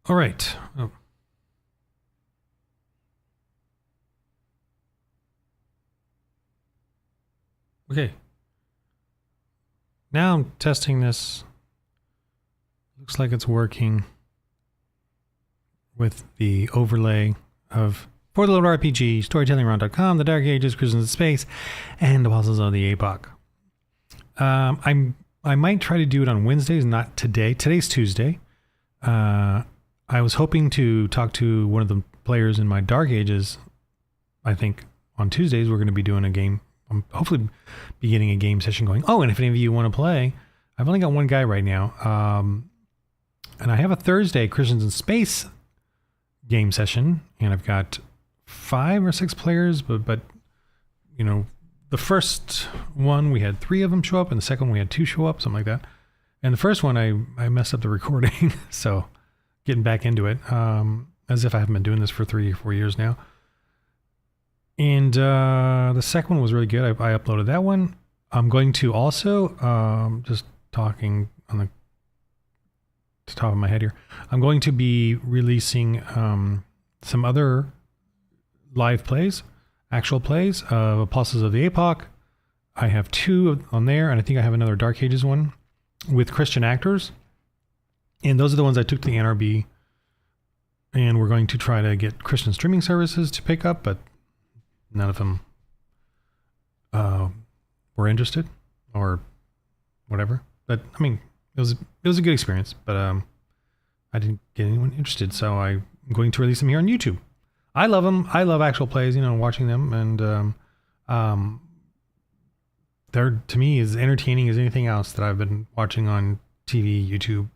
All right. Oh. Okay. Now I'm testing this. Looks like it's working with the overlay of For the Little RPG, StoryTellingRon.com, The Dark Ages, Cruising in Space, and The Apostles of the Epoch. I might try to do it on Wednesdays, not today. Today's Tuesday. I was hoping to talk to one of the players in my Dark Ages. I think on Tuesdays we're going to be doing a game. I'm hopefully be getting a game session going. Oh, and if any of you want to play, I've only got one guy right now. And I have a Thursday Christians in Space game session, and I've got 5 or 6 players, but you know, the first one we had 3 of them show up, and the second one we had 2 show up, something like that. And the first one I messed up the recording, so getting back into it, as if I haven't been doing this for 3 or 4 years now. And the second one was really good. I uploaded that one. I'm going to also, just talking on the top of my head here, I'm going to be releasing some other live plays, actual plays of Apostles of the Epoch. I have 2 on there, and I think I have another Dark Ages one with Christian actors. And those are the ones I took to the NRB. And we're going to try to get Christian streaming services to pick up, but none of them were interested or whatever. But I mean, it was a good experience, but I didn't get anyone interested, so I'm going to release them here on YouTube. I love them. I love actual plays, watching them, and they're, to me, as entertaining as anything else that I've been watching on TV, YouTube,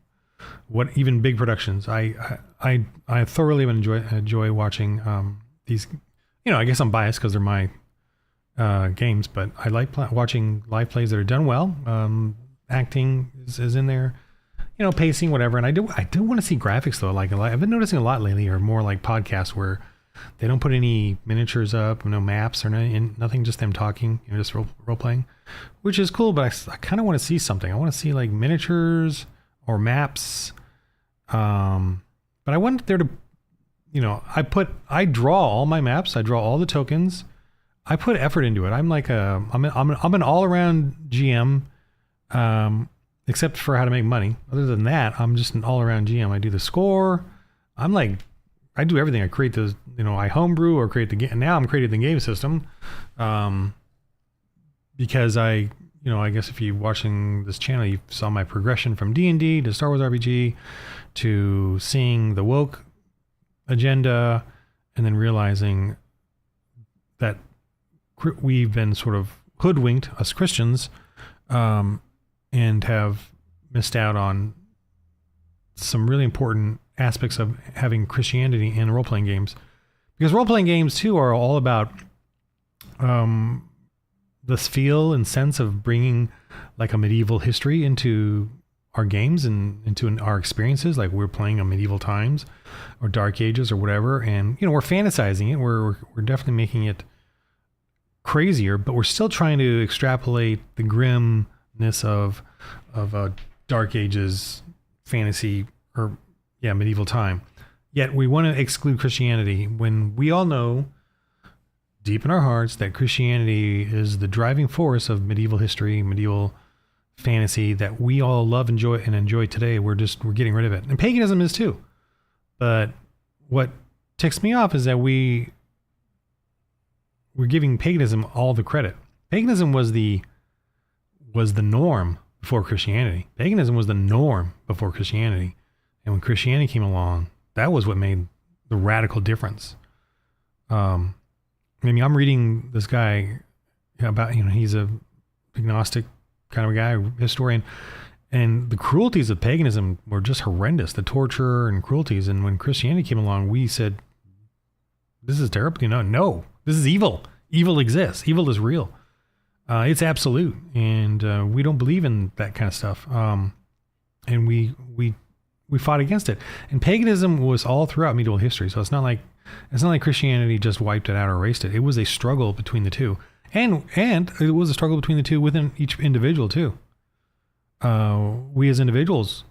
even big productions. I thoroughly enjoy watching these. I guess I'm biased because they're my games, but I like watching live plays that are done well. Acting is in there, pacing, whatever. And I do want to see graphics though. Like I've been noticing a lot lately, or more like podcasts where they don't put any miniatures up, no maps or nothing, just them talking, just role playing, which is cool. But I kind of want to see something. I want to see like miniatures or maps. But I want there to, I draw all my maps. I draw all the tokens. I put effort into it. I'm like I'm an all around GM. Except for how to make money. Other than that, I'm just an all-around GM. I do the score. I do everything. I create those, I homebrew or create the game. Now I'm creating the game system. Because I guess if you're watching this channel, you saw my progression from D&D to Star Wars RPG to seeing the woke agenda and then realizing that we've been sort of hoodwinked, us Christians, and have missed out on some really important aspects of having Christianity in role-playing games. Because role-playing games, too, are all about this feel and sense of bringing like a medieval history into our games and into our experiences. Like we're playing on medieval times or Dark Ages or whatever. And, we're fantasizing it. We're definitely making it crazier, but we're still trying to extrapolate the grimness of a Dark Ages fantasy or medieval time. Yet we want to exclude Christianity when we all know deep in our hearts that Christianity is the driving force of medieval history, medieval fantasy that we all love, enjoy today. We're getting rid of it. And paganism is too. But what ticks me off is that we're giving paganism all the credit. Paganism was the norm before Christianity. Paganism was the norm before Christianity. And when Christianity came along, that was what made the radical difference. I'm reading this guy about, he's a agnostic kind of a guy, historian, and the cruelties of paganism were just horrendous, the torture and cruelties. And when Christianity came along, we said, this is terrible. No, this is evil. Evil exists. Evil is real. It's absolute, and we don't believe in that kind of stuff. And we fought against it. And paganism was all throughout medieval history, so it's not like Christianity just wiped it out or erased it. It was a struggle between the two, and it was a struggle between the two within each individual too. We as individuals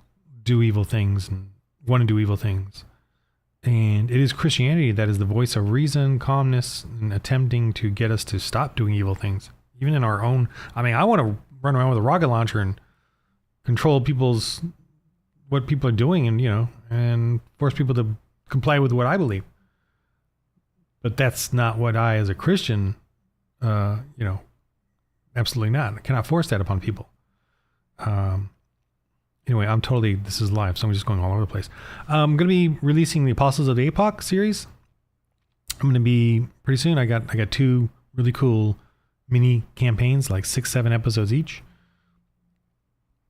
do evil things, and want to do evil things. And it is Christianity that is the voice of reason, calmness, and attempting to get us to stop doing evil things. Even in our own, I mean, I want to run around with a rocket launcher and control what people are doing and force people to comply with what I believe. But that's not what I, as a Christian, absolutely not. I cannot force that upon people. Anyway, this is live, so I'm just going all over the place. I'm going to be releasing the Apostles of the Epoch series. I'm going to be pretty soon. I got 2 really cool mini campaigns, like 6-7 episodes each.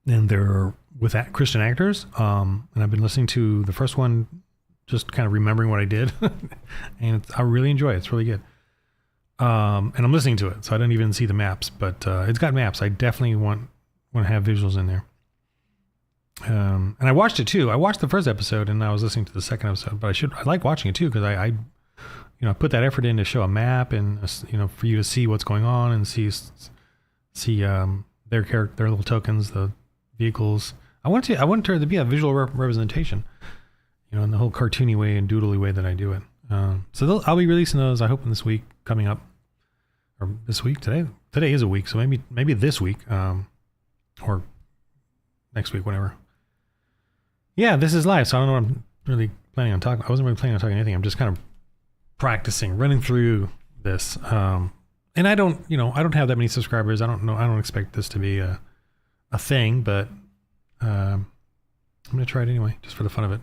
And they're with Christian actors. And I've been listening to the first one, just kind of remembering what I did. And I really enjoy it. It's really good. And I'm listening to it, so I don't even see the maps, but it's got maps. I definitely want to have visuals in there. And I watched it too. I watched the first episode and I was listening to the second episode, but I like watching it too, because I put that effort in to show a map and, for you to see what's going on and see their little tokens, the vehicles. I want there to be a visual representation, in the whole cartoony way and doodly way that I do it. So I'll be releasing those, I hope, in this week coming up, or this week. Today is a week, so maybe this week, or next week, whatever. Yeah, this is live, so I don't know what I'm really planning on talking. I wasn't really planning on talking anything. I'm just kind of practicing, running through this. And I don't have that many subscribers. I don't expect this to be a thing, but I'm going to try it anyway, just for the fun of it.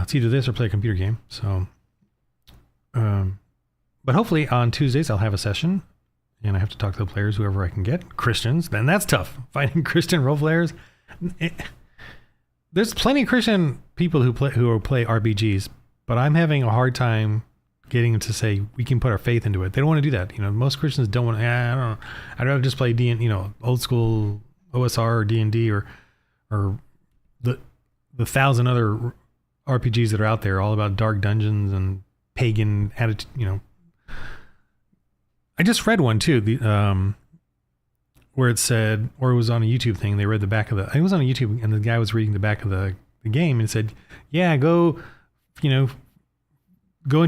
It's either this or play a computer game. So, but hopefully on Tuesdays I'll have a session, and I have to talk to the players, whoever I can get. Christians, then that's tough. Finding Christian role players. There's plenty of Christian people who play RPGs, but I'm having a hard time getting them to say we can put our faith into it. They don't want to do that. Most Christians don't want to. I don't know. I'd rather just play old school OSR or D&D or the 1,000 other RPGs that are out there, all about dark dungeons and pagan attitude. I just read one too, where it said, or it was on a YouTube thing. They read the back of it was on a YouTube, and the guy was reading the back of the game and said, "Yeah, go into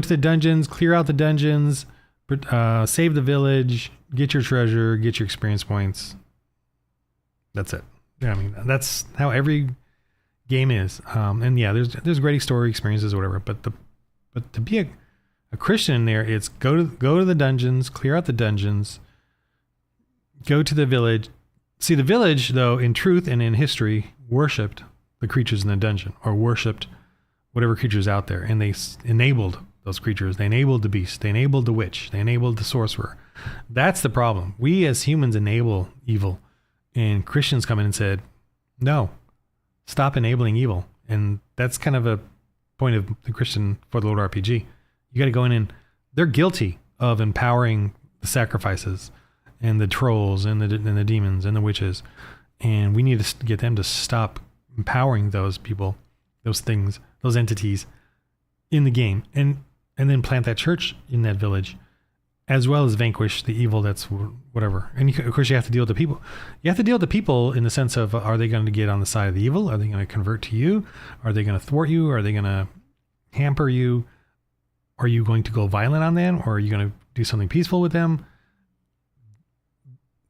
the dungeons, clear out the dungeons, save the village, get your treasure, get your experience points. That's it." Yeah, I mean, that's how every game is. And yeah, there's great story experiences or whatever, but to be a Christian in there, it's go to the dungeons, clear out the dungeons, go to the village. See, the village, though, in truth and in history, worshipped the creatures in the dungeon, or worshipped whatever creatures out there, and they enabled those creatures. They enabled the beast. They enabled the witch. They enabled the sorcerer. That's the problem. We as humans enable evil, and Christians come in and said, "No, stop enabling evil." And that's kind of a point of the Christian for the Lord RPG. You got to go in, and they're guilty of empowering the sacrifices and the trolls and the demons and the witches, and we need to get them to stop empowering those people, those things, those entities in the game, and then plant that church in that village, as well as vanquish the evil that's whatever. And of course, you have to deal with the people. You have to deal with the people in the sense of, are they going to get on the side of the evil? Are they going to convert to you? Are they going to thwart you? Are they going to hamper you? Are you going to go violent on them, or are you going to do something peaceful with them?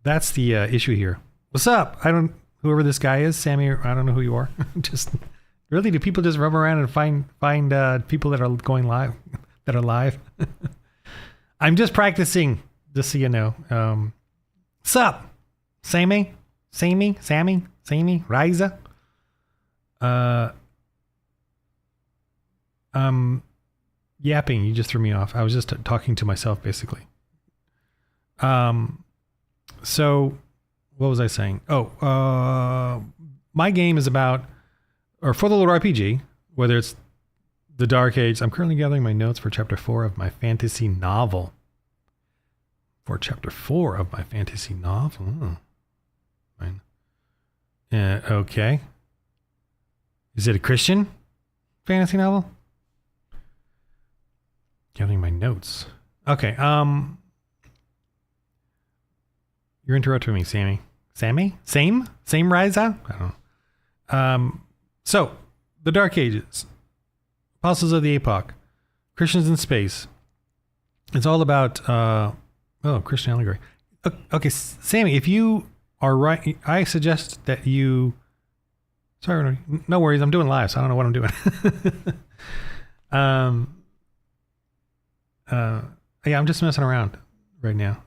That's the issue here. What's up? Whoever this guy is, Sammy, I don't know who you are. Just really, do people just roam around and find people that are going live, that are live? I'm just practicing, just so you know. What's up? Sammy, Riza. Yapping, you just threw me off. I was just talking to myself, basically. So what was I saying? My game is about, or for the Lord RPG, whether it's the Dark Age. I'm currently gathering my notes for chapter 4 of my fantasy novel. Fine. Okay. Is it a Christian fantasy novel? Gathering my notes. Okay. You're interrupting me, Sammy. Same Riza? I don't know. So, the Dark Ages, Apostles of the Epoch, Christians in Space. It's all about, Christian allegory. Okay, Sammy, if you are right, I suggest that you, sorry, no worries, I'm doing live, so I don't know what I'm doing. Yeah, I'm just messing around right now.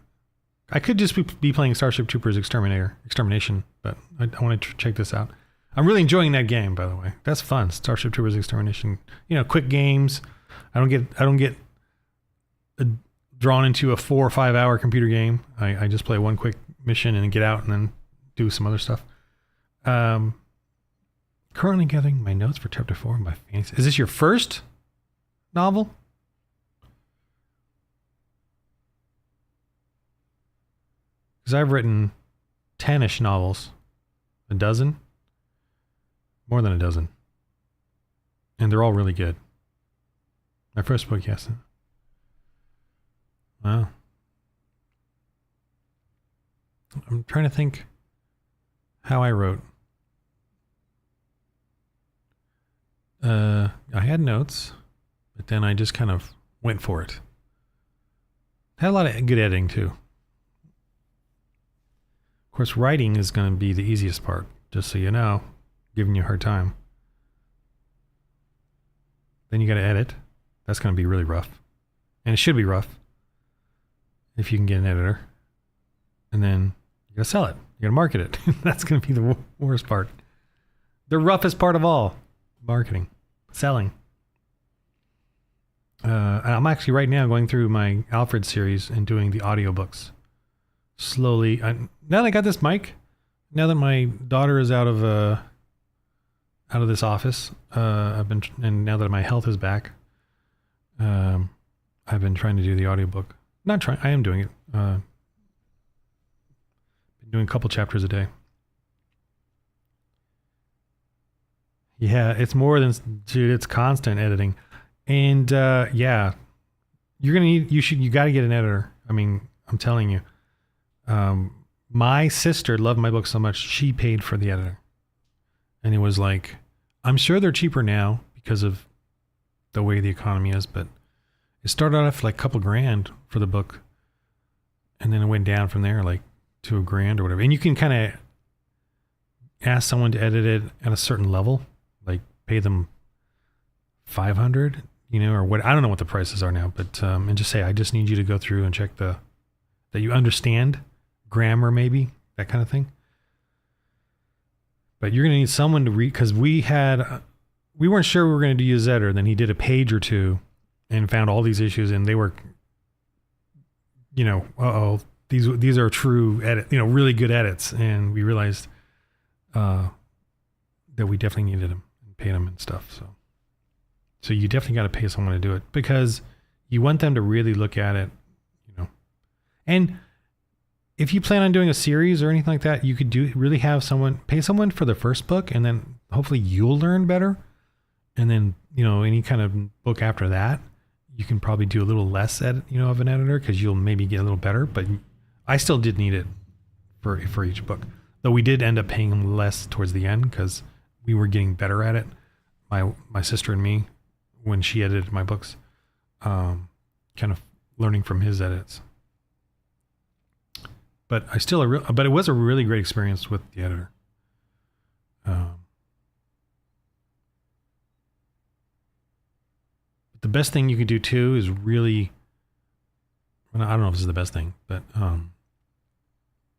I could just be playing Starship Troopers Extermination, but I want to check this out. I'm really enjoying that game, by the way. That's fun. Starship Troopers Extermination. Quick games. I don't get drawn into a 4 or 5 hour computer game. I just play one quick mission and then get out and then do some other stuff. Currently gathering my notes for chapter 4 of my fantasy. Is this your first novel? Because I've written 10-ish novels. A dozen? More than a dozen. And they're all really good. My first book, yes. Wow. I'm trying to think how I wrote. I had notes, but then I just kind of went for it. Had a lot of good editing too. Of course, writing is going to be the easiest part, just so you know, giving you a hard time. Then you got to edit. That's going to be really rough. And it should be rough if you can get an editor. And then you got to sell it. You got to market it. That's going to be the worst part. The roughest part of all. Marketing. Selling. I'm actually right now going through my Alfred series and doing the audiobooks. Slowly. Now that I got this mic, now that my daughter is out of this office, and now that my health is back, I've been trying to do the audiobook. I am doing it. Been doing a couple chapters a day. Yeah, it's more than, dude, it's constant editing. And yeah, you got to get an editor. I mean, I'm telling you. My sister loved my book so much, she paid for the editor. And it was like, I'm sure they're cheaper now because of the way the economy is, but it started off like a couple grand for the book. And then it went down from there, like to $1,000 or whatever. And you can kind of ask someone to edit it at a certain level, like pay them $500, or what, I don't know what the prices are now, but, and just say, I just need you to go through and check that you understand grammar, maybe that kind of thing. But you're going to need someone to read, because we weren't sure we were going to use editor. Then he did a page or two and found all these issues, and they were, these are true edit, really good edits. And we realized that we definitely needed them and paid them and stuff. So you definitely got to pay someone to do it, because you want them to really look at it, And if you plan on doing a series or anything like that, you could pay someone for the first book, and then hopefully you'll learn better. And then, any kind of book after that, you can probably do a little less of an editor, because you'll maybe get a little better. But I still did need it for each book, though we did end up paying him less towards the end because we were getting better at it. My sister and me, when she edited my books, kind of learning from his edits. But but it was a really great experience with the editor. The best thing you can do too is really, I don't know if this is the best thing, but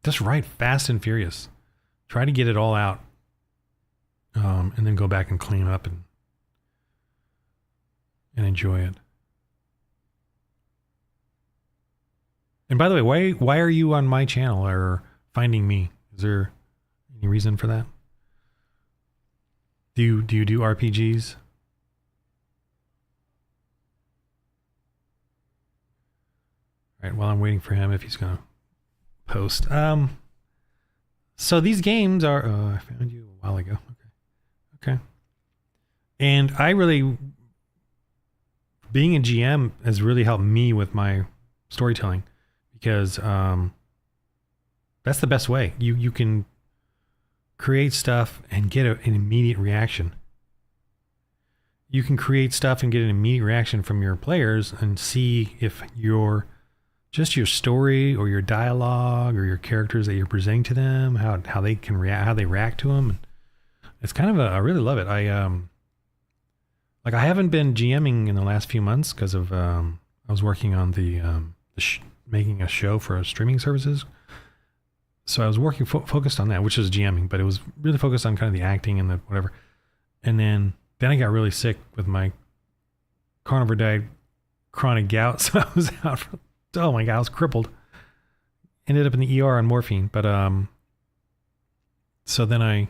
just write fast and furious. Try to get it all out, and then go back and clean up and enjoy it. And by the way, why are you on my channel or finding me? Is there any reason for that? Do you do RPGs? All right, while I'm waiting for him, if he's going to post. So these games are, I found you a while ago. Okay. And being a GM has really helped me with my storytelling. Because that's the best way. You can create stuff and get an immediate reaction. you can create stuff and get an immediate reaction from your players and see if your story or your dialogue or your characters that you're presenting to them, how they can react, how they react to them. It's kind of I really love it. I haven't been GMing in the last few months because of I was working on making a show for streaming services. So I was working focused on that, which is GMing, but it was really focused on kind of the acting and the whatever. And then I got really sick with my carnivore diet, chronic gout. So I was out for, oh my God, I was crippled. Ended up in the ER on morphine. But so then I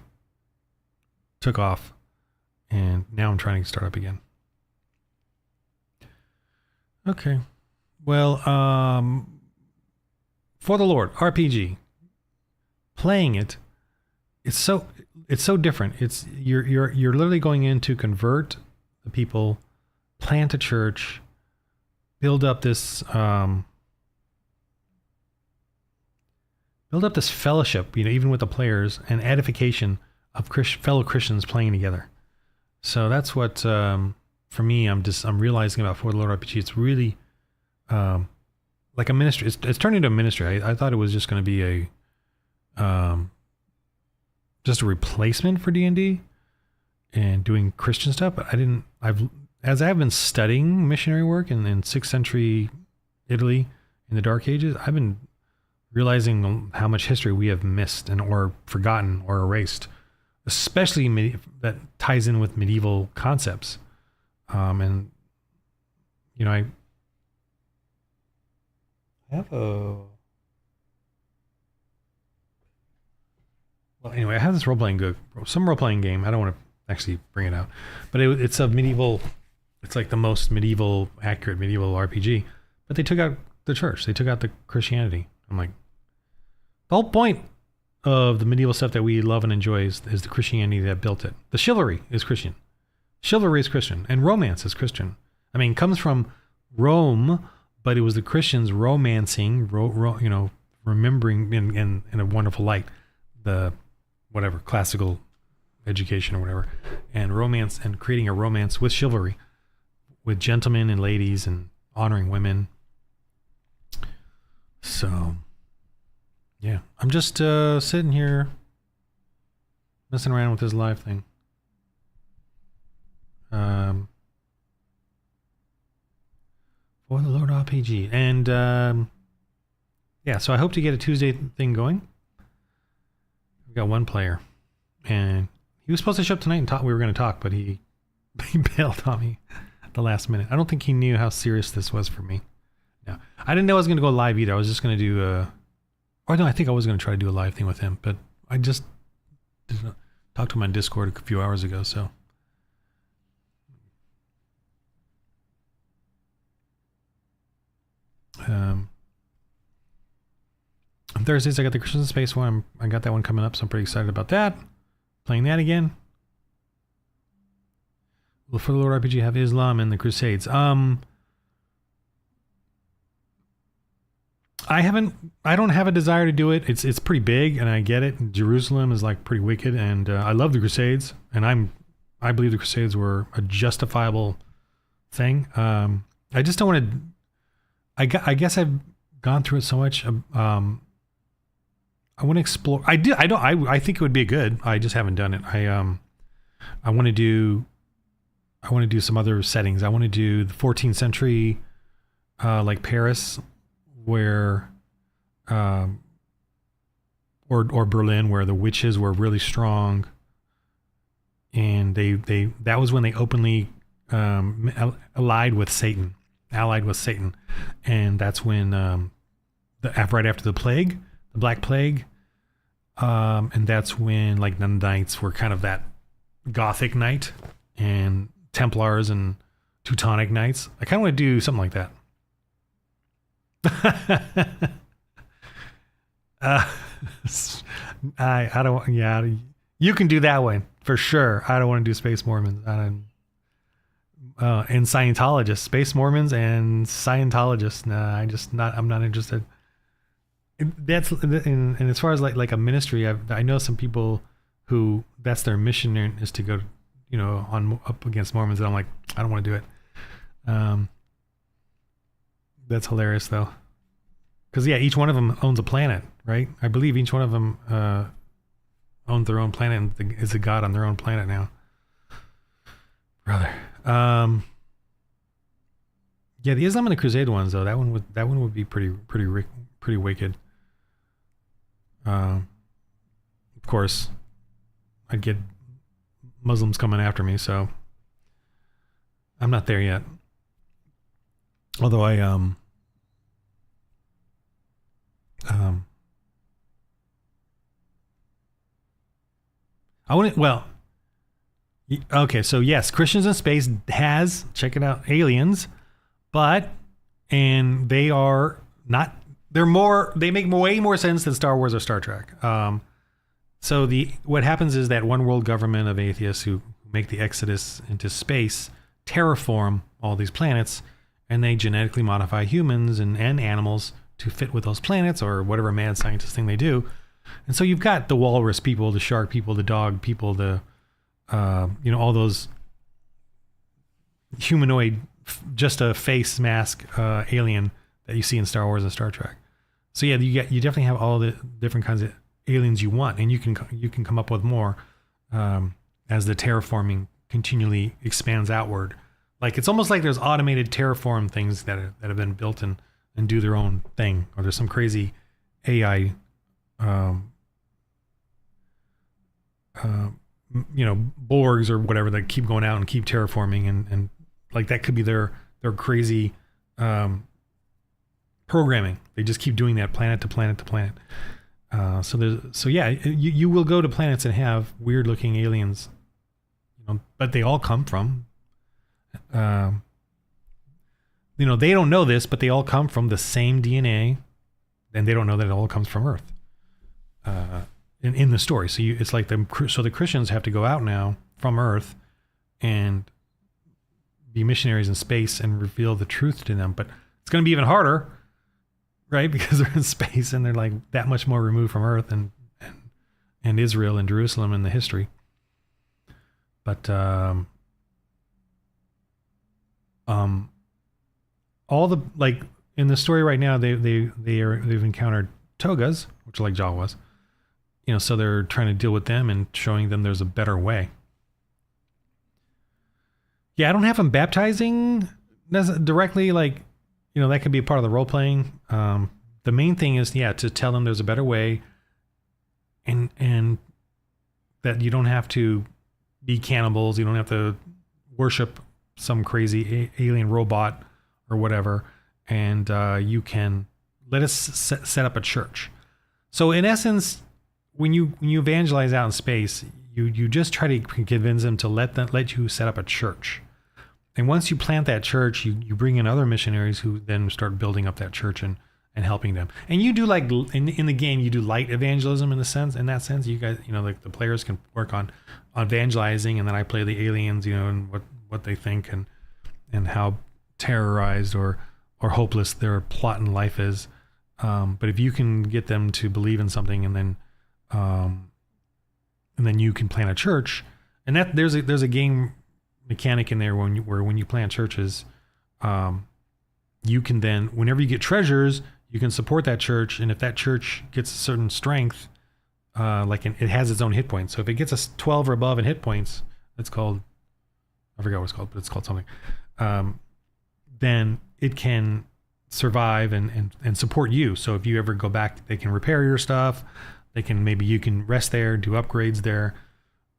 took off and now I'm trying to start up again. Okay. Well, For the Lord, RPG. Playing it's so different. It's you're literally going in to convert the people, plant a church, build up this fellowship, even with the players, and edification of fellow Christians playing together. So that's what for me I'm realizing about For the Lord RPG. It's really like a ministry. It's turned into a ministry. I thought it was just going to be just a replacement for D&D and doing Christian stuff, but as I've been studying missionary work in 6th century Italy in the Dark Ages, I've been realizing how much history we have missed or forgotten or erased, especially that ties in with medieval concepts. And I have well, anyway, I have this role-playing game. I don't want to actually bring it out, but it's a medieval. It's like the most accurate medieval RPG. But they took out the church. They took out the Christianity. I'm like, the whole point of the medieval stuff that we love and enjoy is the Christianity that built it. The chivalry is Christian. Chivalry is Christian, and romance is Christian. I mean, it comes from Rome, but it was the Christians romancing, remembering in a wonderful light the whatever classical education or whatever, and romance, and creating a romance with chivalry, with gentlemen and ladies, and honoring women. So yeah, I'm just sitting here messing around with this live thing. For the Lord RPG. And yeah, so I hope to get a Tuesday thing going. We've got one player, and he was supposed to show up tonight and talk. We were going to talk, but he bailed on me at the last minute. I don't think he knew how serious this was for me. No, I didn't know I was going to go live either. I was just going to do or no, I think I was going to try to do a live thing with him, but I just didn't talk to him on Discord a few hours ago. So on Thursdays, I got the Christians in Space one. I got that one coming up, so I'm pretty excited about that. Playing that again. Will For the Lord RPG have Islam and the Crusades? I don't have a desire to do it. It's pretty big, and I get it. Jerusalem is like pretty wicked, and I love the Crusades, and I believe the Crusades were a justifiable thing. I just don't want to. I guess I've gone through it so much. I want to explore. I think it would be good. I just haven't done it. I want to do some other settings. I want to do the 14th century, like Paris, where, or Berlin, where the witches were really strong, and that was when they openly allied with Satan, and that's when right after the plague, the Black Plague, and that's when like the knights were kind of that Gothic knight, and Templars and Teutonic knights. I kind of want to do something like that. I don't. Yeah, you can do that one for sure. I don't want to do Space Mormons. And Scientologists, Space Mormons and Scientologists. Nah, I'm not interested. And as far as like a ministry, I know some people who that's their mission is to go on up against Mormons, and I'm like, I don't want to do it. That's hilarious though, because each one of them owns a planet, right? I believe each one of them owns their own planet and is a god on their own planet now, brother. Yeah, the Islam and the Crusade ones though, that one would be pretty wicked. Of course, I'd get Muslims coming after me, so I'm not there yet. Although I wouldn't. Well, okay, so yes, Christians in Space has, check it out, aliens, and they are not. They make way more sense than Star Wars or Star Trek. So what happens is that one world government of atheists who make the exodus into space terraform all these planets, and they genetically modify humans and animals to fit with those planets or whatever mad scientist thing they do. And so you've got the walrus people, the shark people, the dog people, the all those humanoid, just a face mask alien that you see in Star Wars and Star Trek. So yeah, you definitely have all the different kinds of aliens you want, and you can come up with more as the terraforming continually expands outward. Like it's almost like there's automated terraform things that have been built and do their own thing, or there's some crazy AI Borgs or whatever that keep going out and keep terraforming, and like that could be their crazy programming. They just keep doing that planet to planet to planet. You will go to planets and have weird looking aliens, but they all come from they don't know this, but they all come from the same DNA, and they don't know that it all comes from Earth in the story. So it's like the Christians have to go out now from Earth and be missionaries in space and reveal the truth to them. But it's going to be even harder, right? Because they're in space and they're like that much more removed from Earth and Israel and Jerusalem and the history. But all the, like in the story right now, they've encountered togas, which are like Jawas, so they're trying to deal with them and showing them there's a better way. Yeah, I don't have them baptizing directly, like, that could be a part of the role playing. The main thing is, to tell them there's a better way, and that you don't have to be cannibals. You don't have to worship some crazy alien robot or whatever. And you can let us set up a church. So in essence, when you evangelize out in space, you just try to convince them to let you set up a church. And once you plant that church, you bring in other missionaries who then start building up that church and helping them. And you do, like in the game, you do light evangelism in that sense. You guys, like the players can work on evangelizing, and then I play the aliens, and what they think and how terrorized or hopeless their plot in life is. But if you can get them to believe in something, and then you can plant a church, and that there's a game mechanic in there when you plant churches, you can then, whenever you get treasures, you can support that church, and if that church gets a certain strength, it has its own hit points. So if it gets a 12 or above in hit points, it's called, I forgot what it's called, but it's called something. Then it can survive and support you. So if you ever go back, they can repair your stuff. You can rest there, do upgrades there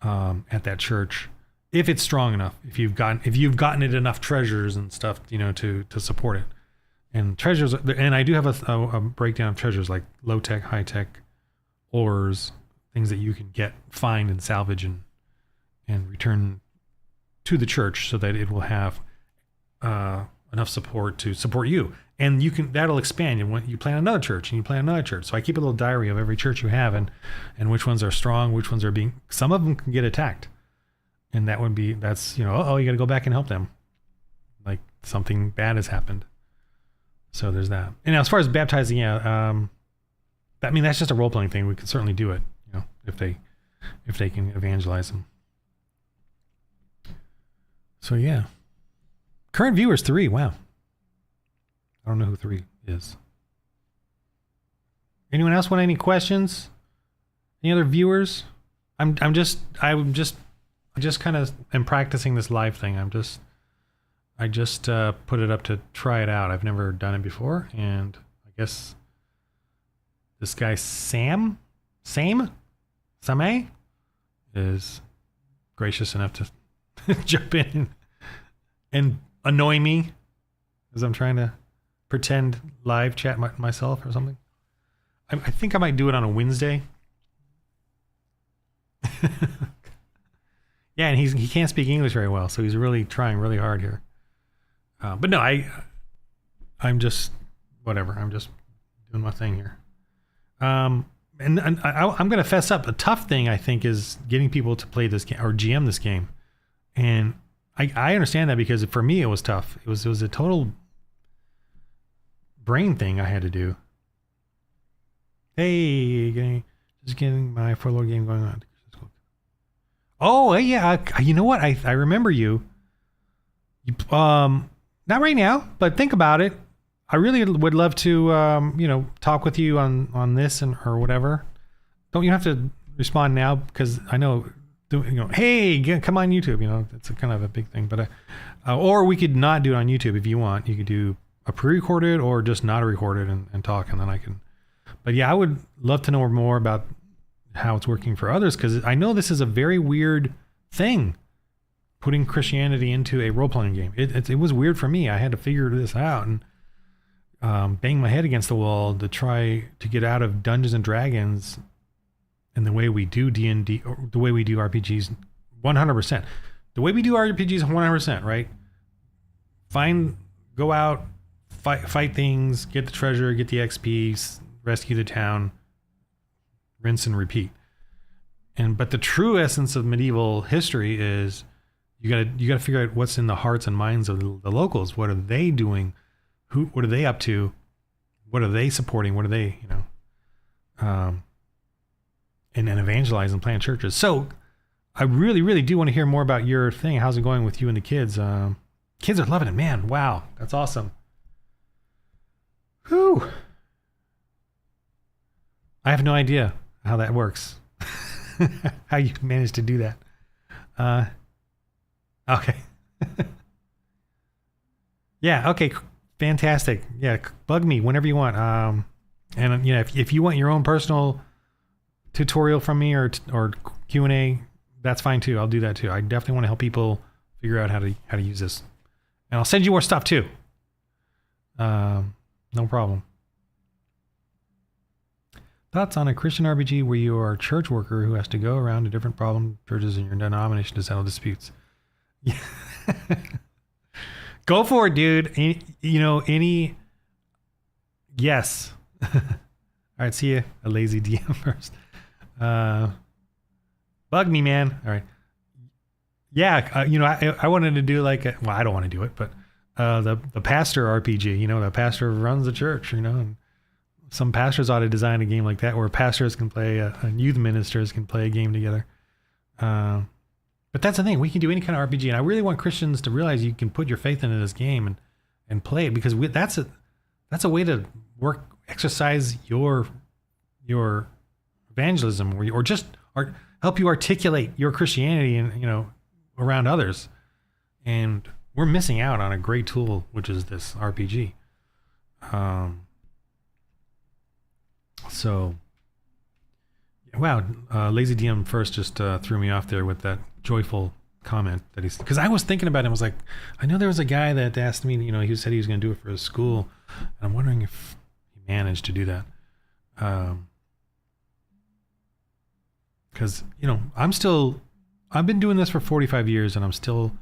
at that church, if it's strong enough. If you've gotten it enough treasures and stuff, to support it. And treasures, and I do have a breakdown of treasures, like low tech, high tech, ores, things that you can find and salvage and return to the church so that it will have enough support to support you. And that'll expand. And when you plant another church and you plant another church. So I keep a little diary of every church you have and which ones are strong, which ones are some of them can get attacked. And you got to go back and help them. Like something bad has happened. So there's that. And as far as baptizing, that's just a role playing thing. We can certainly do it, if they can evangelize them. So yeah. Current viewers 3. Wow. I don't know who 3 is. Anyone else want any questions? Any other viewers? I just kind of am practicing this live thing. I just put it up to try it out. I've never done it before, and I guess this guy Same is gracious enough to jump in and annoy me as I'm trying to pretend live chat myself or something. I think I might do it on a Wednesday. Yeah, and he can't speak English very well, so he's really trying really hard here. But no, I'm just whatever. I'm just doing my thing here. And I'm going to fess up. A tough thing I think is getting people to play this game or GM this game, and I understand that because for me it was tough. It was a total brain thing I had to do. Hey, just getting my furlough game going on. Oh, yeah. You know what? I remember you. Not right now, but think about it. I really would love to, talk with you on this or whatever. Don't you have to respond now? Because I know, hey, come on YouTube. It's kind of a big thing. But or we could not do it on YouTube if you want. You could do a pre-recorded or just not a recorded and talk, and then I can. But yeah, I would love to know more about how it's working for others, because I know this is a very weird thing, putting Christianity into a role-playing game. It was weird for me. I had to figure this out and bang my head against the wall to try to get out of Dungeons and Dragons and the way we do D&D, or the way we do RPGs, 100%. The way we do RPGs, 100%, right? Go out, fight things, get the treasure, get the XP, rescue the town, rinse and repeat. But the true essence of medieval history is you gotta figure out what's in the hearts and minds of the locals. What are they doing? What are they up to? What are they supporting? What are they, and evangelize and plant churches. So I really, really do want to hear more about your thing. How's it going with you and the kids? Kids are loving it, man. Wow, that's awesome. Whew. I have no idea how that works. How you managed to do that. Okay. Yeah, okay. Fantastic. Yeah, bug me whenever you want. And if you want your own personal tutorial from me or Q&A, that's fine too. I'll do that too. I definitely want to help people figure out how to use this. And I'll send you more stuff too. No problem. Thoughts on a Christian RPG where you are a church worker who has to go around to different problem churches in your denomination to settle disputes? Yeah. Go for it, dude. Yes. All right, see ya. A lazy DM first. Bug me, man. All right. Yeah, I wanted to do I don't want to do it, but the pastor RPG, the pastor runs the church, and some pastors ought to design a game like that where pastors can play and youth ministers can play a game together. But that's the thing. We can do any kind of RPG, and I really want Christians to realize you can put your faith into this game and play it, because that's a way to exercise your evangelism, or just help you articulate your Christianity and around others. And we're missing out on a great tool, which is this RPG. So, wow, Lazy DM first just threw me off there with that joyful comment that because I was thinking about it. I was like, I know there was a guy that asked me, he said he was going to do it for his school, and I'm wondering if he managed to do that. Because I've been doing this for 45 years, and I'm still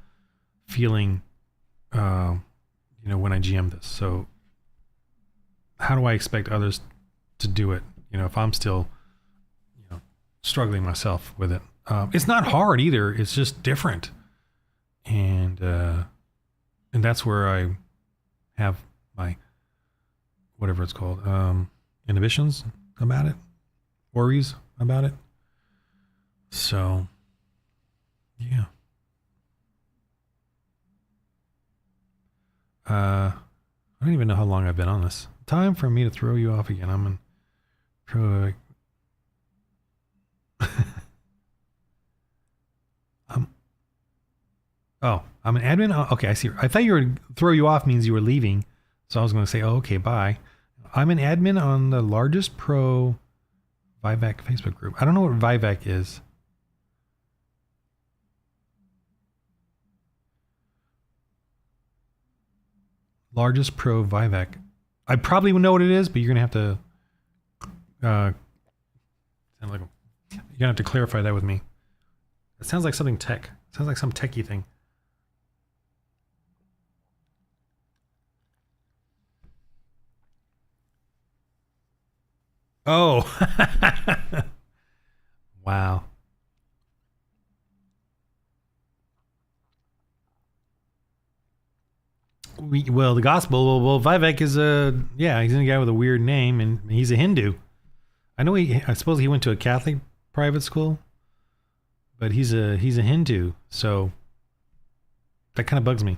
feeling, when I GM this. So how do I expect others to do it, if I'm still, struggling myself with it? It's not hard either. It's just different. And that's where I have my, whatever it's called, inhibitions about it, worries about it. So, yeah. I don't even know how long I've been on this. Time for me to throw you off again. I'm in pro. I'm an admin. Oh, okay, I see. I thought you were throw you off means you were leaving. So I was going to say, oh, okay, bye. I'm an admin on the largest pro Vivac Facebook group. I don't know what Vivac is. Largest pro Vivac. I probably would know what it is, but you're gonna have to sound like you're gonna have to clarify that with me. It sounds like something tech. It sounds like some techie thing. Oh. Wow. Well, the gospel. Well, Vivek is he's a guy with a weird name, and he's a Hindu. I know I suppose he went to a Catholic private school, but he's a Hindu, so that kind of bugs me.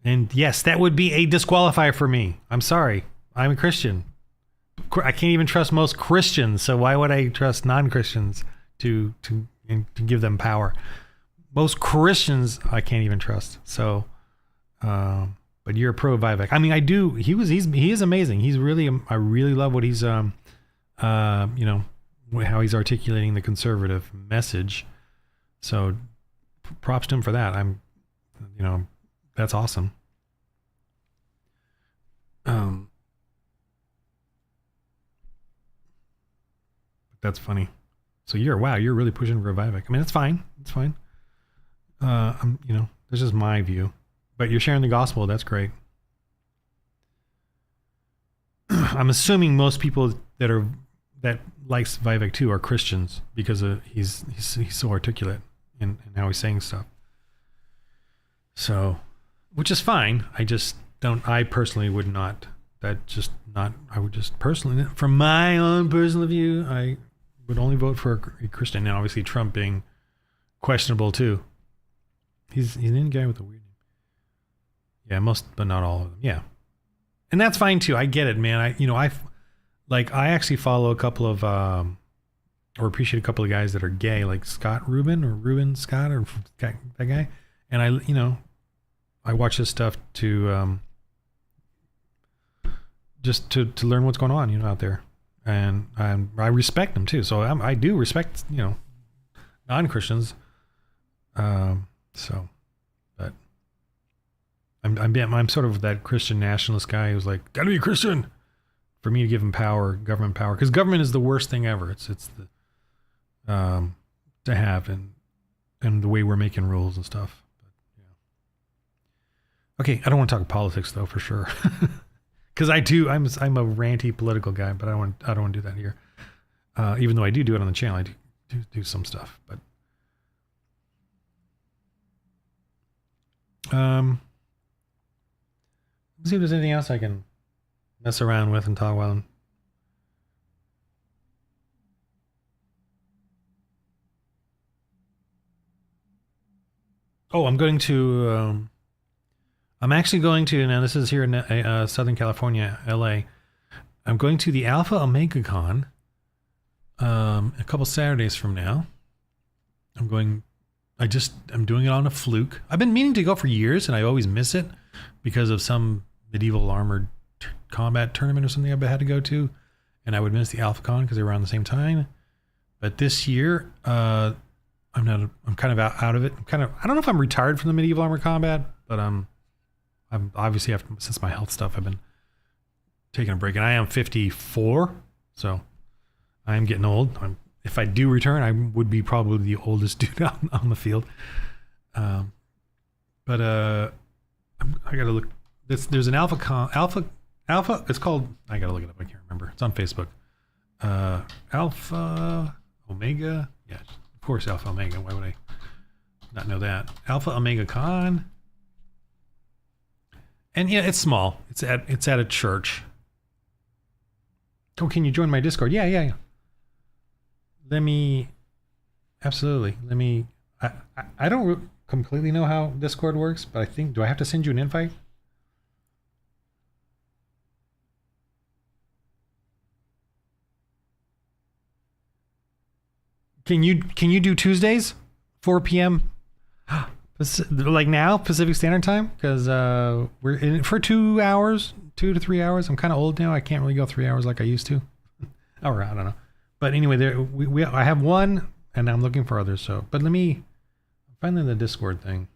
And yes, that would be a disqualifier for me. I'm sorry. I'm a Christian. I can't even trust most Christians, so why would I trust non-Christians to give them power? Most Christians I can't even trust. So, but you're a pro Vivek. I mean, I do. He is amazing. He's really. I really love what he's how he's articulating the conservative message. So, props to him for that. That's awesome. That's funny. So you're really pushing for a Vivek. I mean, that's fine. It's fine. This is my view, but you're sharing the gospel. That's great. I'm assuming most people that likes Vivek too are Christians because he's so articulate in how he's saying stuff. So, which is fine. I personally would not. I would just personally, from my own personal view, I would only vote for a Christian. Now, obviously, Trump being questionable too. He's an Indian guy with a weird name. Yeah, most, but not all of them. Yeah, and that's fine too. I get it, man. I actually follow a couple of or appreciate a couple of guys that are gay, like Scott Rubin or Ruben Scott or that guy. And I watch this stuff to just to learn what's going on, out there. And I respect them too. So I do respect, non-Christians. But I'm sort of that Christian nationalist guy who's like, gotta be a Christian for me to give him government power, because government is the worst thing ever. It's the to have and the way we're making rules and stuff. But, yeah. Okay, I don't want to talk politics though, for sure, because I'm a ranty political guy, but I don't want to do that here. Even though I do it on the channel, I do some stuff, but. Let's see if there's anything else I can mess around with and talk while I'm going to. I'm actually going to. Now this is here in Southern California, LA. I'm going to the Alpha Omega Con. A couple Saturdays from now. I'm doing it on a fluke. I've been meaning to go for years, and I always miss it because of some medieval armored combat tournament or something I had to go to, and I would miss the Alpha Con because they were around the same time. But this year, I'm kind of out of it. I don't know if I'm retired from the medieval armored combat, but I'm obviously since my health stuff, I've been taking a break, and I am 54, so I am getting old. If I do return, I would be probably the oldest dude on the field. But I gotta look. There's an Alpha. It's called. I gotta look it up. I can't remember. It's on Facebook. Alpha Omega. Yeah, of course, Alpha Omega. Why would I not know that? Alpha Omega Con. And yeah, it's small. It's at a church. Oh, can you join my Discord? Yeah. Absolutely. I don't completely know how Discord works, but I think, do I have to send you an invite? Can you do Tuesdays, 4 p.m. like now Pacific Standard Time? Because we're in for 2 hours, 2 to 3 hours. I'm kind of old now. I can't really go 3 hours like I used to. Or I don't know. But anyway, I have one, and I'm looking for others. So, but let me find the Discord thing.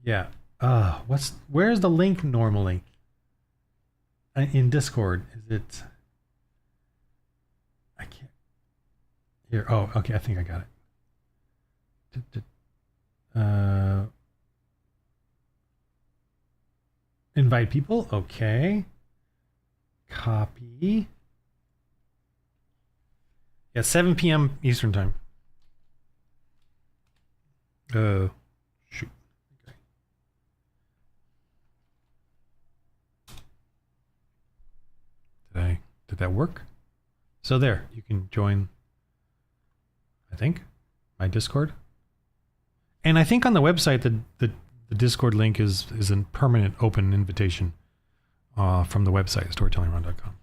Yeah. Where's the link normally? In Discord, is it? I can't. Here. Oh, okay. I think I got it. Invite people. Okay. Copy. Yeah, 7 p.m. Eastern time. Shoot. Okay. Did that work? So there, you can join, I think, my Discord. And I think on the website, the Discord link is a permanent open invitation from the website, StoryTellingRon.com.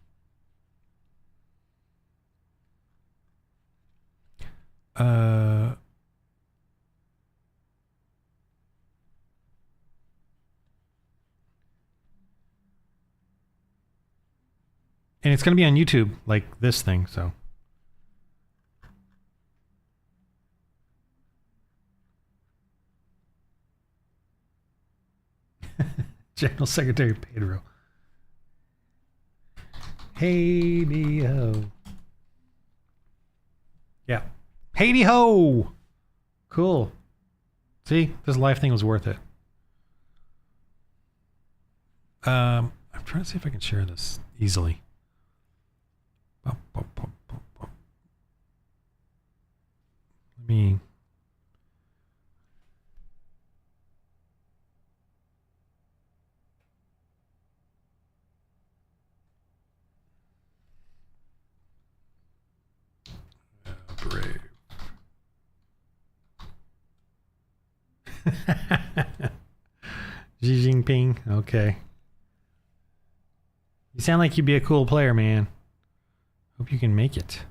And it's going to be on YouTube, like this thing, so. General Secretary Pedro. Hey ho. Yeah. Hey ho. Cool. See, this life thing was worth it. I'm trying to see if I can share this easily. Let me. Brave. Xi Jinping. Okay. You sound like you'd be a cool player, man. Hope you can make it.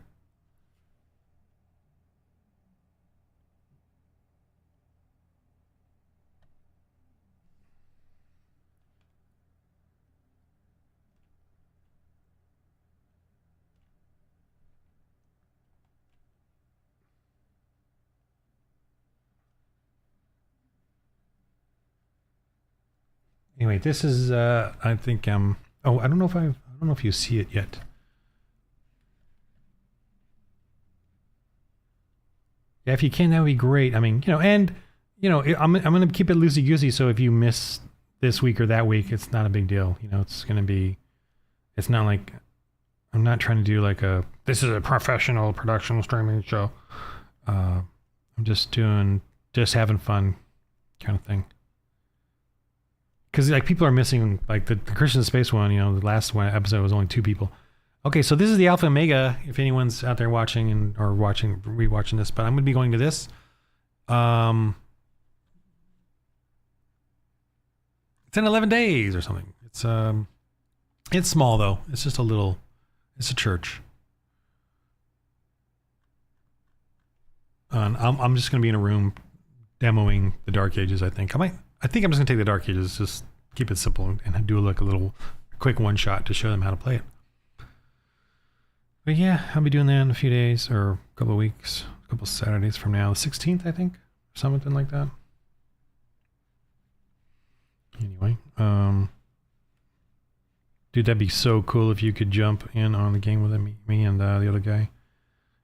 Anyway, this is I think oh, I don't know if you see it yet. Yeah, if you can, that would be great. I mean, and I'm gonna keep it loosey goosey. So if you miss this week or that week, it's not a big deal. It's gonna be. It's not like I'm not trying to do like this is a professional production streaming show. I'm just having fun, kind of thing. Because like people are missing like the Christian Space one. The last one episode was only 2 people. Okay, so this is the Alpha Omega. If anyone's out there watching or rewatching this, but I'm going to be going to this. It's in 11 days or something. It's small though. It's just it's a church. I'm just going to be in a room demoing the Dark Ages. I think I'm just going to take the Dark Ages, just keep it simple and do like a little quick one shot to show them how to play it. But yeah, I'll be doing that in a few days or a couple of weeks, a couple of Saturdays from now, the 16th, I think, something like that. Anyway, dude, that'd be so cool if you could jump in on the game with me and the other guy.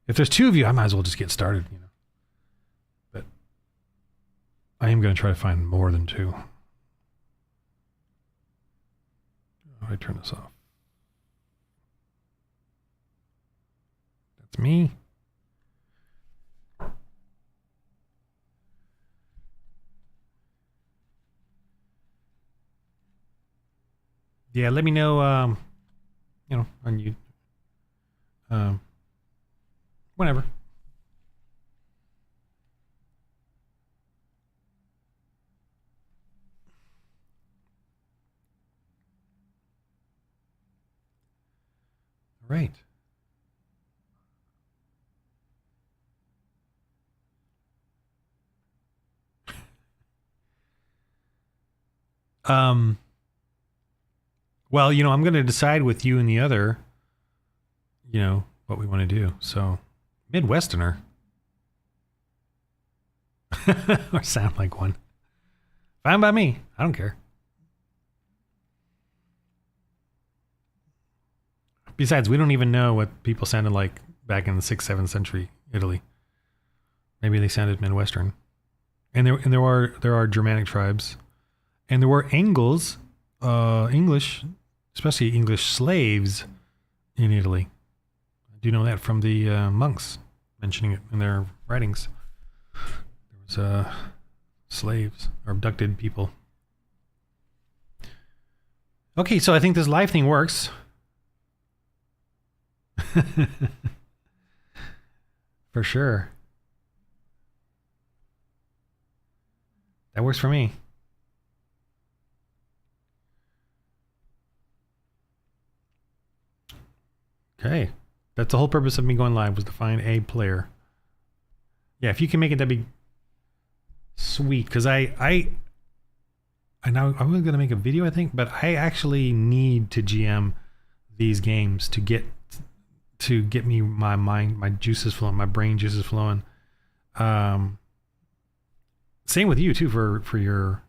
If there's 2 of you, I might as well just get started, But I am going to try to find more than 2. How do I turn this off? That's me. Yeah, let me know, on you. Whenever. All right. Well, I'm going to decide with you and the other, what we want to do. So, Midwesterner. Or sound like one. Fine by me. I don't care. Besides, we don't even know what people sounded like back in the 6th, 7th century Italy. Maybe they sounded Midwestern. And there are Germanic tribes. And there were Angles, English, especially English slaves in Italy. I do know that from the monks mentioning it in their writings. There was slaves or abducted people. Okay, so I think this live thing works. For sure. That works for me. Okay. That's the whole purpose of me going live, was to find a player. Yeah, if you can make it, that'd be sweet. Because I know I was going to make a video, I think, but I actually need to GM these games to get me my juices flowing, my brain juices flowing. Same with you too for your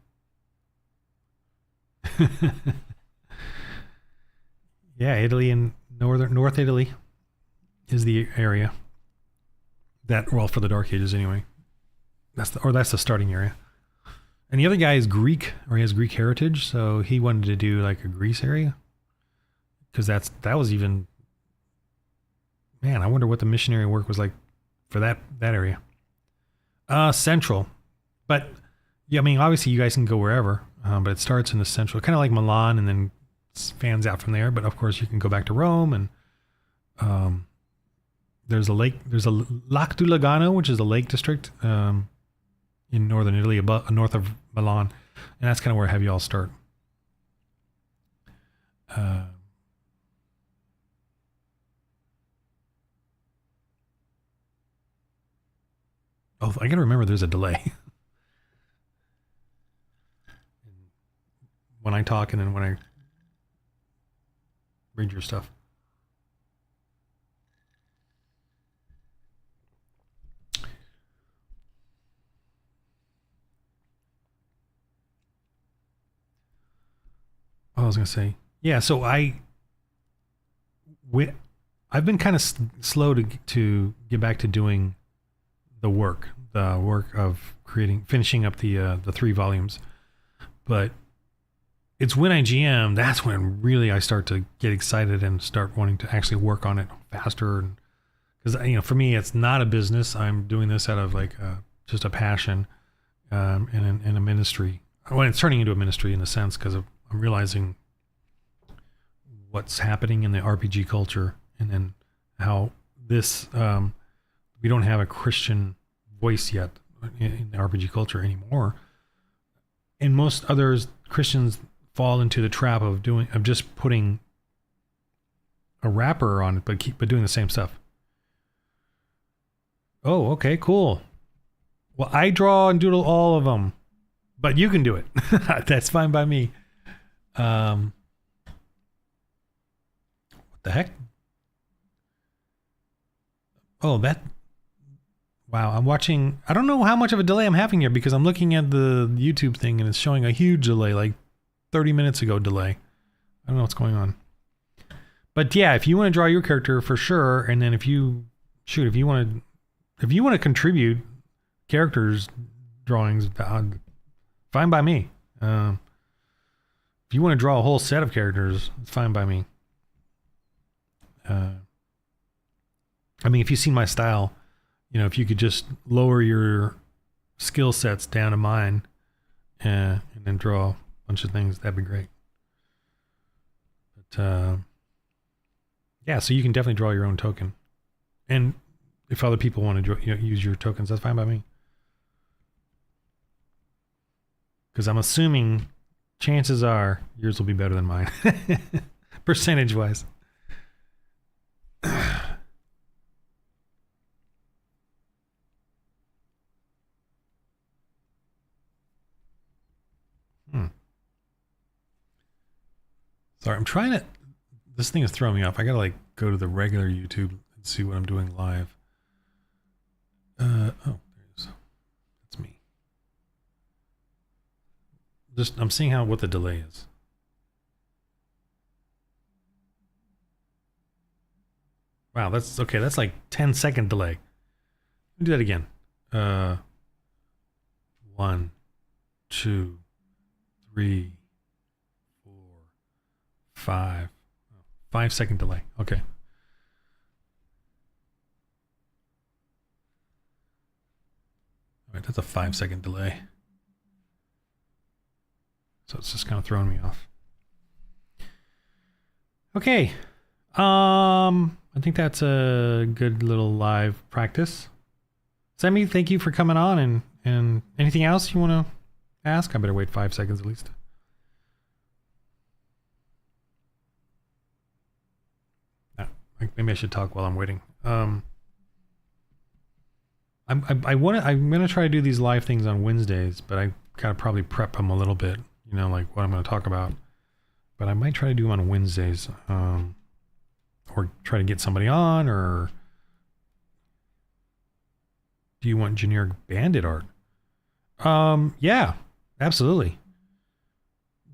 yeah, Italy and North Italy is the area that, well, for the Dark Ages anyway. That's the starting area. And the other guy is Greek, or he has Greek heritage, so he wanted to do like a Greece area, because that was even, man, I wonder what the missionary work was like for that area. Central, but yeah, I mean, obviously you guys can go wherever, but it starts in the central, kind of like Milan, and then fans out from there. But of course, you can go back to Rome, and there's a lake. There's a Lac du Lagano, which is a lake district in northern Italy, north of Milan, and that's kind of where I have you all start. Oh, I gotta remember there's a delay when I talk and then when I read your stuff. Oh, I was gonna say, yeah. So I've been kind of slow to get back to doing the work of finishing up the 3 volumes, but it's when I GM, that's when really I start to get excited and start wanting to actually work on it faster. Because for me, it's not a business. I'm doing this out of like just a passion, and a ministry. Well, it's turning into a ministry in a sense, because I'm realizing what's happening in the RPG culture, and then how this we don't have a Christian voice yet in the RPG culture anymore, and most others Christians fall into the trap of just putting a wrapper on it, but doing the same stuff. Oh, okay, cool. Well, I draw and doodle all of them, but you can do it. That's fine by me. What the heck? Oh, wow, I'm watching. I don't know how much of a delay I'm having here, because I'm looking at the YouTube thing and it's showing a huge delay, like 30 minutes ago delay. I don't know what's going on. But yeah, if you want to draw your character, for sure, and then if you want to contribute characters drawings, fine by me. If you want to draw a whole set of characters, it's fine by me. I mean, if you see my style, if you could just lower your skill sets down to mine, and then draw a bunch of things, that'd be great. But yeah, so you can definitely draw your own token. And if other people want to use your tokens, that's fine by me. Because I'm assuming chances are yours will be better than mine, percentage wise. Sorry, I'm trying to. This thing is throwing me off. I gotta like go to the regular YouTube and see what I'm doing live. Oh, there's. That's me. I'm seeing what the delay is. Wow, that's okay. That's like 10-second delay. Let me do that again. 1, 2, 3, 4, 5. 5-second delay. Okay. All right, that's a 5-second delay. So it's just kind of throwing me off. Okay. I think that's a good little live practice. Sammy, thank you for coming on, and anything else you want to ask? I better wait 5 seconds at least. Maybe I should talk while I'm waiting. I'm gonna try to do these live things on Wednesdays, but I gotta probably prep them a little bit, you know, like what I'm gonna talk about. But I might try to do them on Wednesdays, or try to get somebody on. Or do you want generic bandit art? Yeah, absolutely.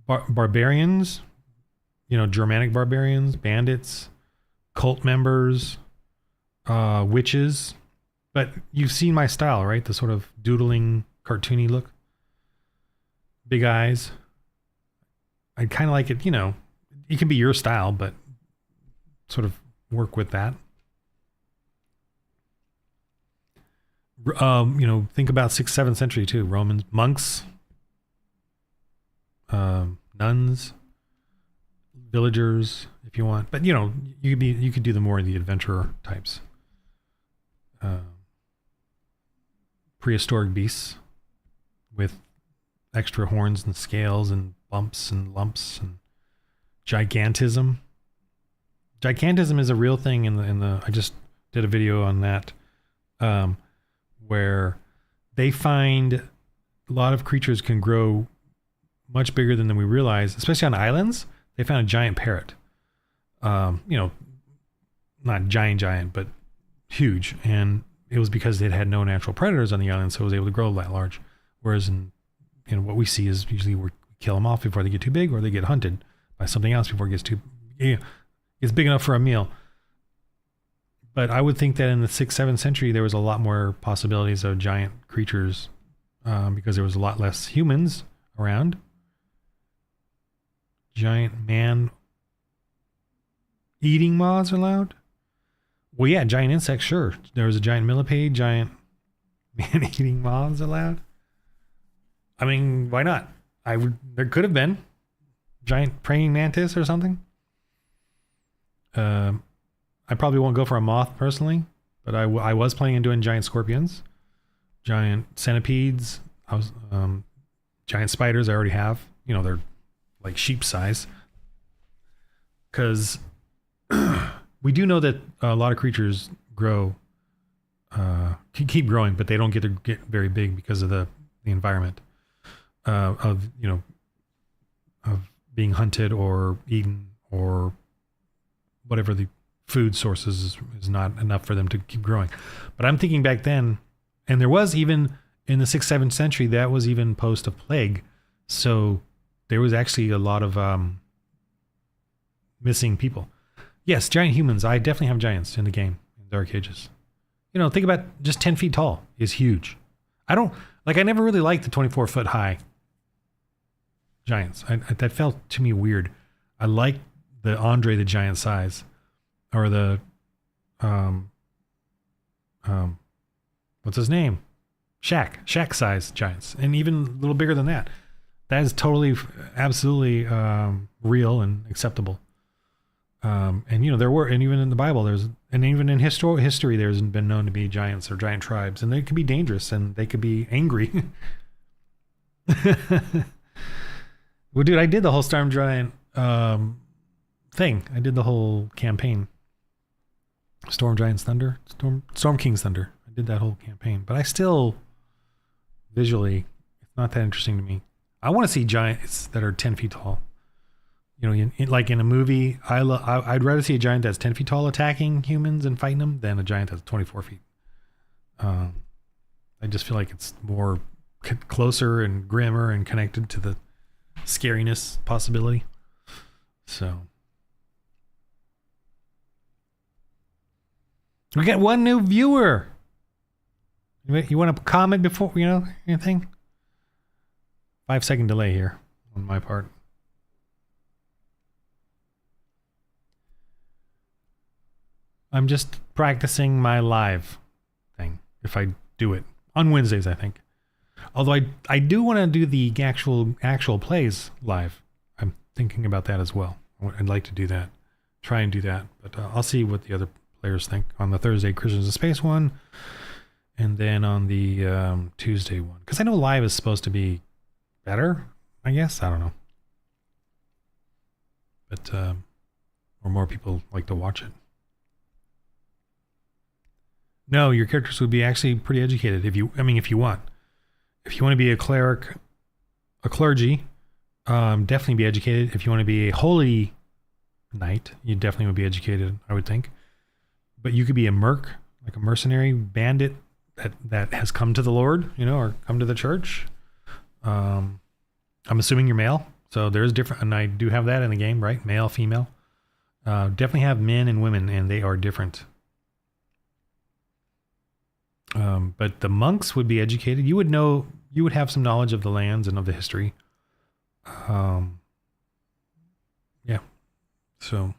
Barbarians, you know, Germanic barbarians, bandits, cult members, witches. But you've seen my style, right? The sort of doodling, cartoony look. Big eyes. I kind of like it, you know, it can be your style, but sort of work with that. You know, think about 6th, 7th century too. Romans, monks, nuns, villagers, if you want. But you know, you could do the more of the adventurer types. Prehistoric beasts with extra horns and scales and bumps and lumps and gigantism. Gigantism is a real thing in the I just did a video on that, where they find a lot of creatures can grow much bigger than we realize, especially on islands. They found a giant parrot, you know, not giant, but huge. And it was because it had no natural predators on the island, so it was able to grow that large. Whereas in what we see is usually we kill them off before they get too big, or they get hunted by something else before it gets too, it's big enough for a meal. But I would think that in the 6th, 7th century, there was a lot more possibilities of giant creatures, because there was a lot less humans around. Giant man eating moths are allowed? Well, yeah, giant insects, sure. There was a giant millipede, giant man eating moths allowed. I mean, why not? There could have been giant praying mantis or something. I probably won't go for a moth personally, but I was planning on doing giant scorpions, giant centipedes. Giant spiders I already have. You know, they're like sheep size. Because we do know that a lot of creatures grow, keep growing, but they don't get very big because of the environment of being hunted or eaten, or whatever the food sources is not enough for them to keep growing. But I'm thinking back then, and there was even in the 6th, 7th century, that was even post a plague. So there was actually a lot of missing people. Yes, giant humans. I definitely have giants in the game, in Dark Ages. You know, think about just 10 feet tall is huge. I never really liked the 24-foot high giants. That felt to me weird. I like the Andre the Giant size, or the what's his name? Shaq size giants, and even a little bigger than that. That is totally, absolutely real and acceptable. And you know, there were, and even in the Bible, there's And even in history, there's been known to be giants or giant tribes, and they could be dangerous and they could be angry. Well, dude, I did the whole Storm Giant thing. I did the whole campaign. Storm Giant's Thunder, Storm King's Thunder. I did that whole campaign, but I still visually, it's not that interesting to me. I want to see giants that are 10 feet tall. You know, like in a movie, I'd rather see a giant that's 10 feet tall attacking humans and fighting them than a giant that's 24 feet. I just feel like it's more closer and grimmer and connected to the scariness possibility. So we got one new viewer. You want to comment before, anything? 5-second delay here on my part. I'm just practicing my live thing. If I do it on Wednesdays, I think. Although I do want to do the actual plays live. I'm thinking about that as well. I'd like to do that. Try and do that. But I'll see what the other players think on the Thursday Christians in Space one. And then on the Tuesday one. Because I know live is supposed to be better, I guess. I don't know. But, or more people like to watch it. No, your characters would be actually pretty educated if you want. If you want to be a cleric, a clergy, definitely be educated. If you want to be a holy knight, you definitely would be educated, I would think. But you could be a merc, like a mercenary bandit that has come to the Lord, or come to the church. I'm assuming you're male, so there's different, and I do have that in the game, right? Male, female. Definitely have men and women, and they are different. But the monks would be educated. You would have some knowledge of the lands and of the history. Yeah. So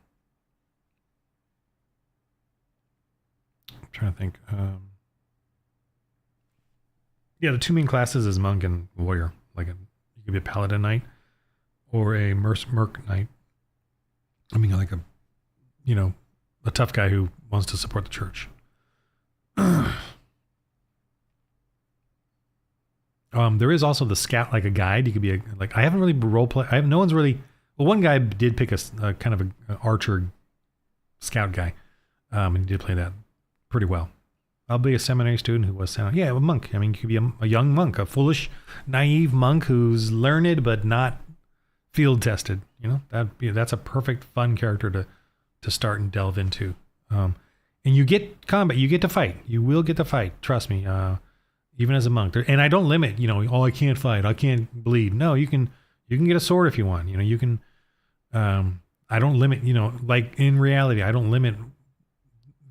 I'm trying to think. Yeah, the two main classes is monk and warrior. You could be a paladin knight or a merc knight. Like a tough guy who wants to support the church. There is also the scout, like a guide. You could be I haven't really role play. No one's really. Well, one guy did pick a kind of an archer scout guy, and he did play that pretty well. I'll be a seminary student who was a monk. You could be a young monk, a foolish, naive monk who's learned but not field tested. That's a perfect fun character to start and delve into. And you get combat. You get to fight. You will get to fight. Trust me. Even as a monk, and I don't limit, I can't fight, I can't bleed. No, you can get a sword if you want. You can, I don't limit, in reality, I don't limit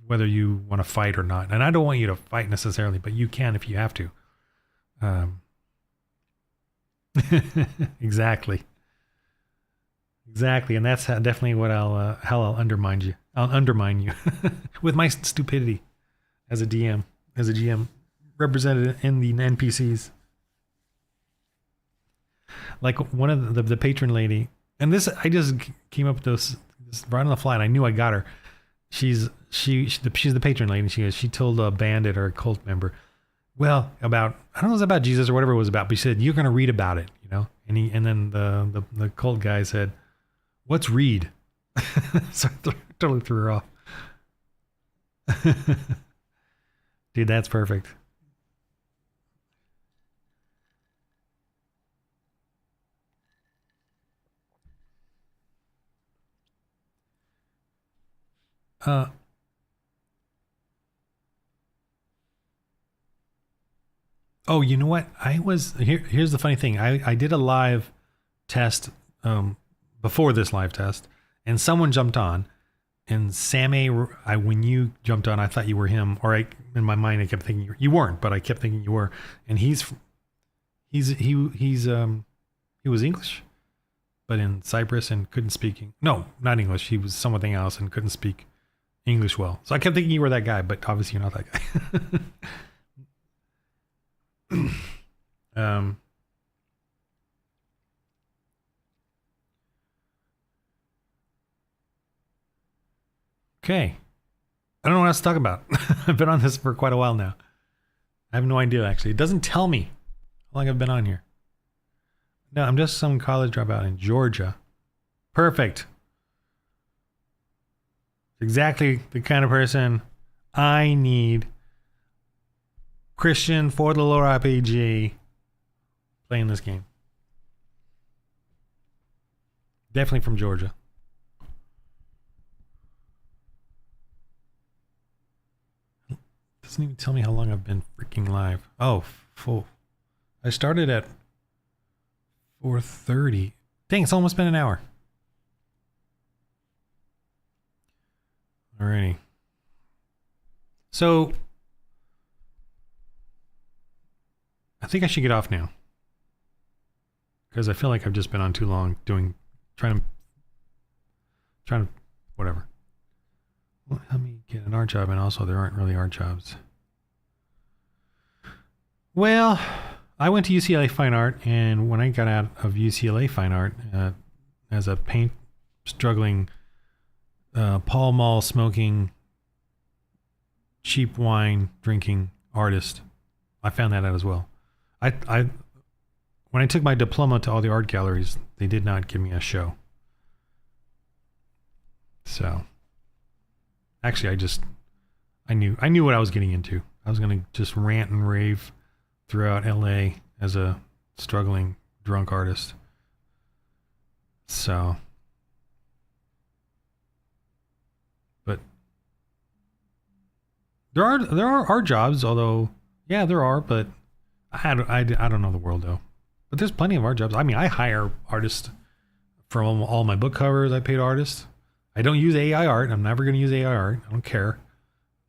whether you want to fight or not. And I don't want you to fight necessarily, but you can if you have to. Exactly. And that's definitely what how I'll undermine you. I'll undermine you with my stupidity as a GM represented in the NPCs. Like one of the patron lady, and this I just came up with this right on the fly, and I knew I got her. She's the patron lady. She told a bandit or a cult member, well, about, I don't know if it was about Jesus or whatever it was about, but she said, you're going to read about it, and then the cult guy said, what's read? So I totally threw her off. Dude, that's perfect. Oh, you know what? Here's the funny thing. I did a live test before this live test, and someone jumped on, and Sammy, when you jumped on, I thought you were him, or in my mind I kept thinking you weren't, but I kept thinking you were. And he was English, but in Cyprus, and couldn't speak. No, not English. He was something else and couldn't speak English well. So I kept thinking you were that guy, but obviously you're not that guy. Okay. I don't know what else to talk about. I've been on this for quite a while now. I have no idea, actually. It doesn't tell me how long I've been on here. No, I'm just some college dropout in Georgia. Perfect. Exactly the kind of person I need. Christian for the lore RPG playing this game. Definitely from Georgia. Doesn't even tell me how long I've been freaking live. Oh, full. I started at 4:30. Dang, it's almost been an hour. Alrighty. So I think I should get off now. Because I feel like I've just been on too long trying to whatever. Well, help me get an art job, and also there aren't really art jobs. Well, I went to UCLA Fine Art, and when I got out of UCLA Fine Art as a paint struggling, Pall Mall smoking, cheap wine drinking artist, I found that out as well. When I took my diploma to all the art galleries, they did not give me a show. So, actually, I knew what I was getting into. I was going to just rant and rave throughout LA as a struggling drunk artist. So, but there are art jobs, although yeah, there are, but I don't know the world though. But there's plenty of art jobs. I mean, I hire artists for all my book covers. I paid artists. I don't use AI art. I'm never going to use AI art. I don't care.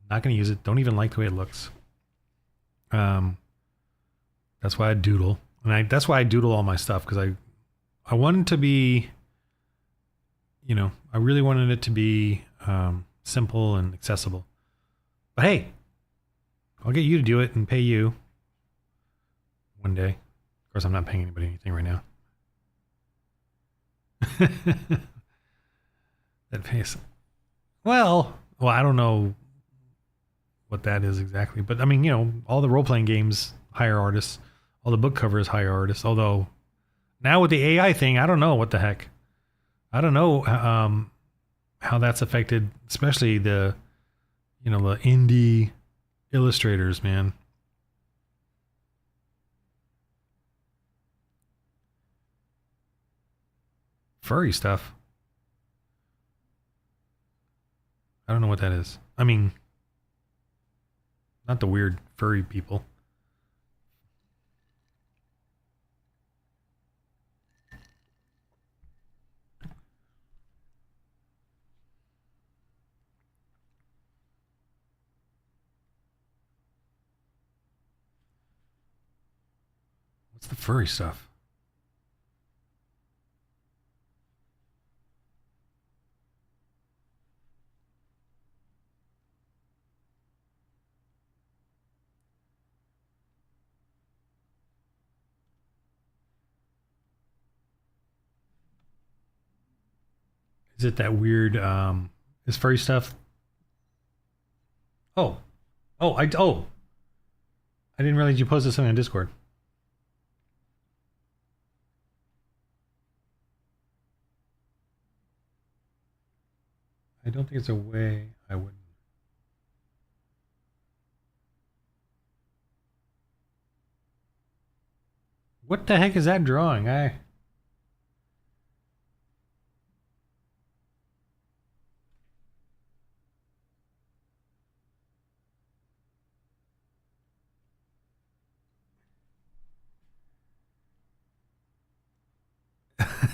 I'm not going to use it. Don't even like the way it looks. That's why I doodle. And that's why I doodle all my stuff, because I wanted to be, I really wanted it to be simple and accessible. But hey, I'll get you to do it and pay you one day. Of course, I'm not paying anybody anything right now. That pays. Well, I don't know what that is exactly, but I mean, all the role-playing games hire artists, all the book covers hire artists. Although now with the AI thing, I don't know what the heck. I don't know how that's affected, especially the indie illustrators, man. Furry stuff. I don't know what that is. I mean, not the weird furry people. What's the furry stuff? Is it that weird, is furry stuff? Oh. I didn't realize you posted something on Discord. I don't think it's a way I wouldn't. What the heck is that drawing?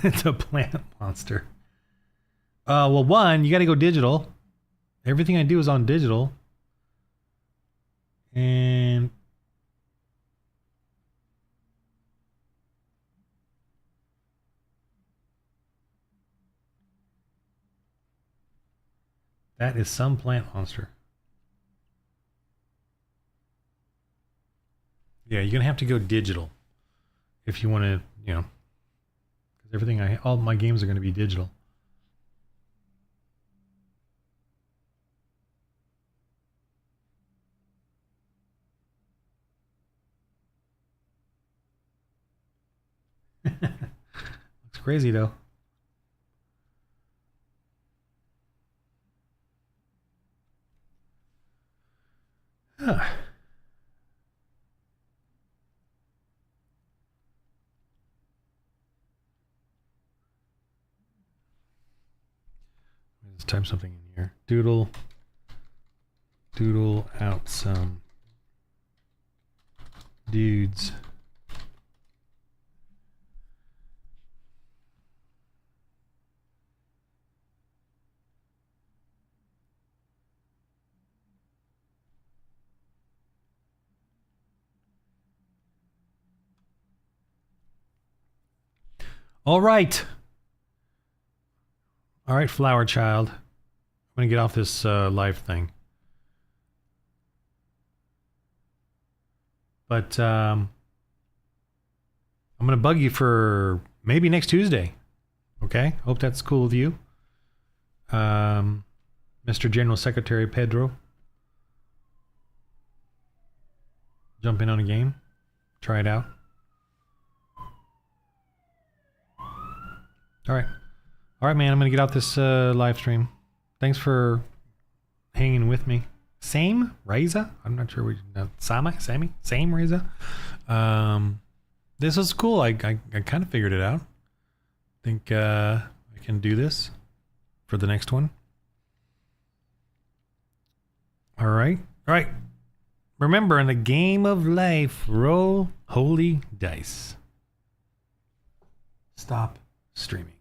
It's a plant monster. Well, one, you got to go digital. Everything I do is on digital. And that is some plant monster. Yeah, you're gonna have to go digital if you want to, because all my games are going to be digital. crazy though. Huh. Let's type something in here. Doodle out some dudes. All right. All right, flower child. I'm going to get off this live thing. But I'm going to bug you for maybe next Tuesday. Okay? Hope that's cool with you. Mr. General Secretary Pedro. Jump in on a game. Try it out. All right. All right, man. I'm going to get out this live stream. Thanks for hanging with me. Same Reza? I'm not sure. Sammy? Same Reza? This was cool. I kind of figured it out. I think I can do this for the next one. All right. All right. Remember, in the game of life, roll holy dice. Stop streaming.